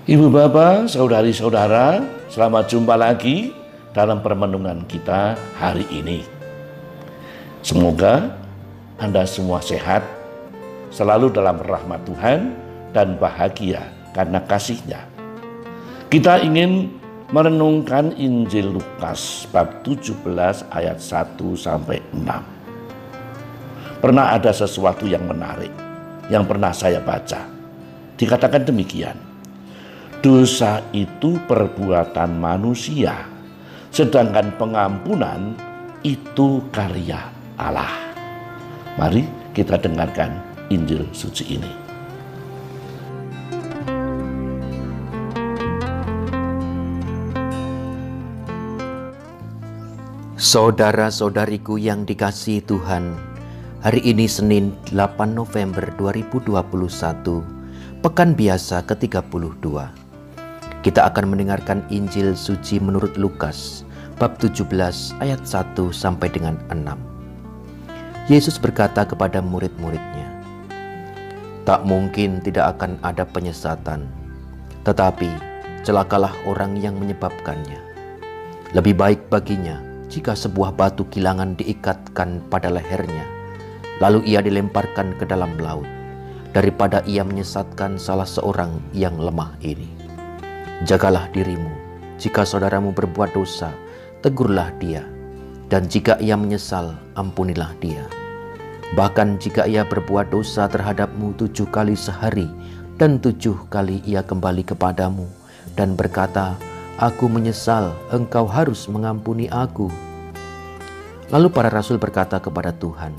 Ibu bapak, saudari-saudara, selamat jumpa lagi dalam permenungan kita hari ini. Semoga Anda semua sehat, selalu dalam rahmat Tuhan dan bahagia karena kasih-Nya. Kita ingin merenungkan Injil Lukas bab 17 ayat 1-6. Pernah ada sesuatu yang menarik yang pernah saya baca. Dikatakan demikian, dosa itu perbuatan manusia, sedangkan pengampunan itu karya Allah. Mari kita dengarkan Injil suci ini. Saudara-saudariku yang dikasihi Tuhan, hari ini Senin 8 November 2021, Pekan Biasa ke-32. Kita akan mendengarkan Injil suci menurut Lukas bab 17 ayat 1 sampai dengan 6. Yesus berkata kepada murid-muridnya, "Tak mungkin tidak akan ada penyesatan, tetapi celakalah orang yang menyebabkannya. Lebih baik baginya jika sebuah batu kilangan diikatkan pada lehernya, lalu ia dilemparkan ke dalam laut, daripada ia menyesatkan salah seorang yang lemah ini. Jagalah dirimu, jika saudaramu berbuat dosa, tegurlah dia, dan jika ia menyesal, ampunilah dia. Bahkan jika ia berbuat dosa terhadapmu 7 kali sehari, dan 7 kali ia kembali kepadamu, dan berkata, 'Aku menyesal, engkau harus mengampuni aku.' Lalu para rasul berkata kepada Tuhan,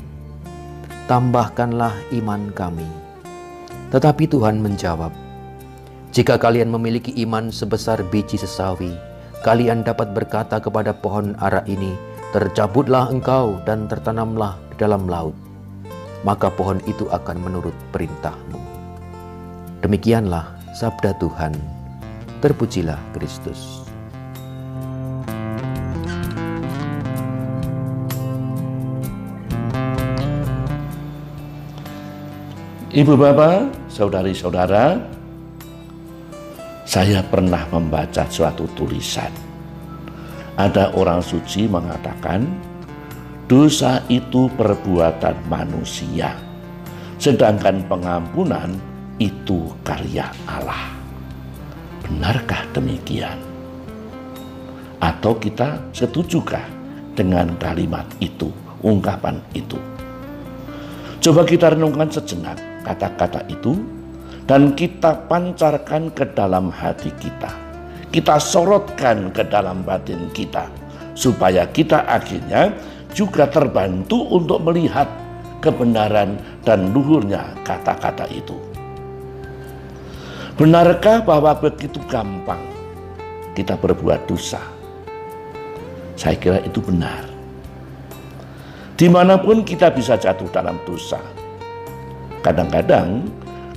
'Tambahkanlah iman kami.' Tetapi Tuhan menjawab, 'Jika kalian memiliki iman sebesar biji sesawi, kalian dapat berkata kepada pohon ara ini, tercabutlah engkau dan tertanamlah di dalam laut, maka pohon itu akan menurut perintahmu.' Demikianlah sabda Tuhan. Terpujilah Kristus." Ibu bapak, saudari-saudara, saya pernah membaca suatu tulisan. Ada orang suci mengatakan, dosa itu perbuatan manusia, sedangkan pengampunan itu karya Allah. Benarkah demikian? Atau kita setujukah dengan kalimat itu, ungkapan itu? Coba kita renungkan sejenak kata-kata itu dan kita pancarkan ke dalam hati kita. Kita sorotkan ke dalam batin kita supaya kita akhirnya juga terbantu untuk melihat kebenaran dan luhurnya kata-kata itu. Benarkah bahwa begitu gampang kita berbuat dosa? Saya kira itu benar. Dimanapun kita bisa jatuh dalam dosa. Kadang-kadang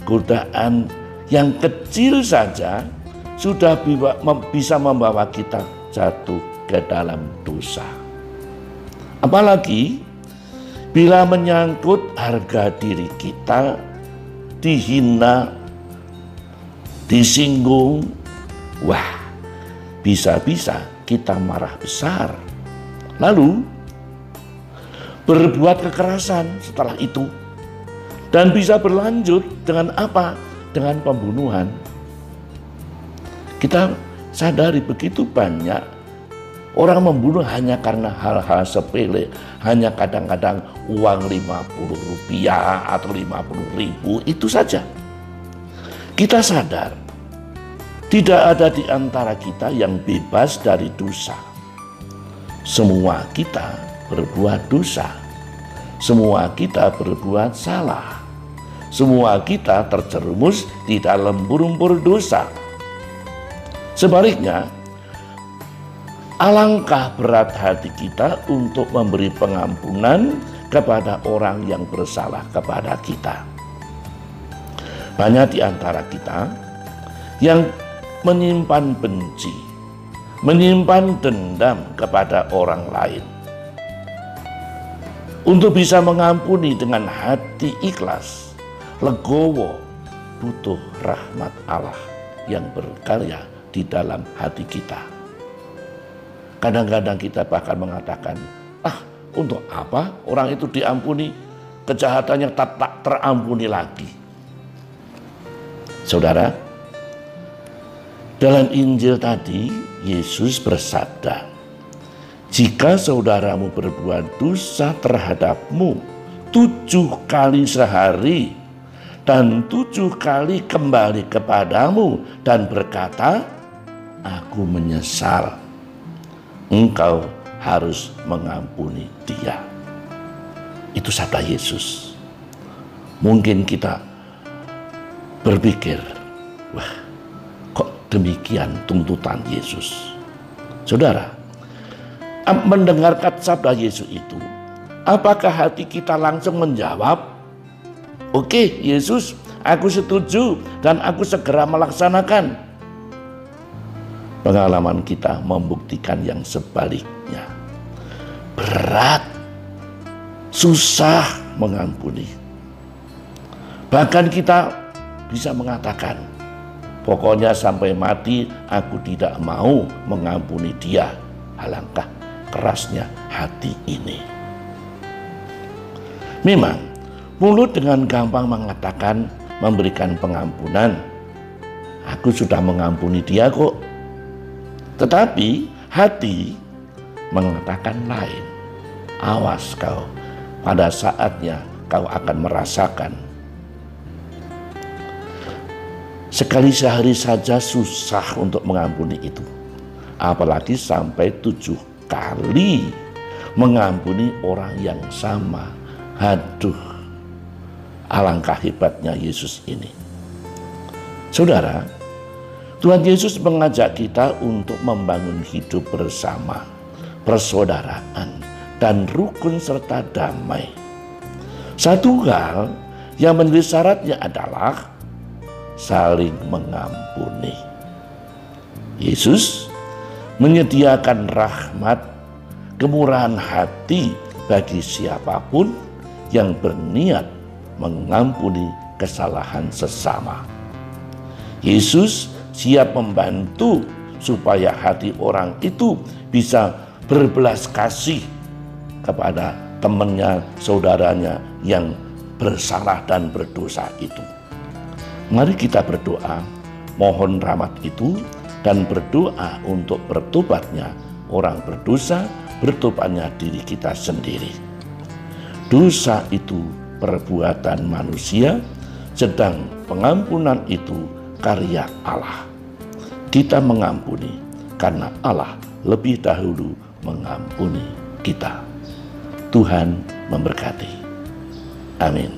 godaan yang kecil saja sudah bisa membawa kita jatuh ke dalam dosa. Apalagi bila menyangkut harga diri kita, dihina, disinggung, wah, bisa-bisa kita marah besar. Lalu berbuat kekerasan setelah itu, dan bisa berlanjut dengan apa? Dengan pembunuhan. Kita sadari begitu banyak orang membunuh hanya karena hal-hal sepele, hanya kadang-kadang uang 50 rupiah atau 50 ribu, itu saja. Kita sadar tidak ada di antara kita yang bebas dari dosa. Semua kita berbuat dosa. Semua kita berbuat salah. Semua kita terjerumus di dalam lumpur dosa. Sebaliknya, alangkah berat hati kita untuk memberi pengampunan kepada orang yang bersalah kepada kita. Banyak di antara kita yang menyimpan benci, menyimpan dendam kepada orang lain. Untuk bisa mengampuni dengan hati ikhlas, legowo, butuh rahmat Allah yang berkarya di dalam hati kita. Kadang-kadang kita bahkan mengatakan, untuk apa orang itu diampuni, kejahatannya tak terampuni lagi. Saudara, dalam Injil tadi Yesus bersabda, jika saudaramu berbuat dosa terhadapmu 7 kali sehari dan 7 kali kembali kepadamu dan berkata, aku menyesal, engkau harus mengampuni dia. Itu sabda Yesus. Mungkin kita berpikir, wah, kok demikian tuntutan Yesus? Saudara, mendengarkan sabda Yesus itu, apakah hati kita langsung menjawab, oke, Yesus, aku setuju dan aku segera melaksanakan? Pengalaman kita membuktikan yang sebaliknya. Berat, susah mengampuni. Bahkan kita bisa mengatakan, pokoknya sampai mati aku tidak mau mengampuni dia. Alangkah kerasnya hati ini. Memang mulut dengan gampang mengatakan memberikan pengampunan, aku sudah mengampuni dia kok. Tetapi hati mengatakan lain. Awas kau, pada saatnya kau akan merasakan. Sekali sehari saja susah untuk mengampuni itu, apalagi sampai 7 kali mengampuni orang yang sama. Aduh, alangkah hebatnya Yesus ini. Saudara, Tuhan Yesus mengajak kita untuk membangun hidup bersama, persaudaraan, dan rukun serta damai. Satu hal yang menjadi syaratnya adalah saling mengampuni. Yesus menyediakan rahmat, kemurahan hati bagi siapapun yang berniat mengampuni kesalahan sesama. Yesus siap membantu supaya hati orang itu bisa berbelas kasih kepada temannya, saudaranya yang bersalah dan berdosa itu. Mari kita berdoa, mohon rahmat itu, dan berdoa untuk bertobatnya orang berdosa, bertobatnya diri kita sendiri. Dosa itu perbuatan manusia, sedang pengampunan itu karya Allah. Kita mengampuni karena Allah lebih dahulu mengampuni kita. Tuhan memberkati. Amin.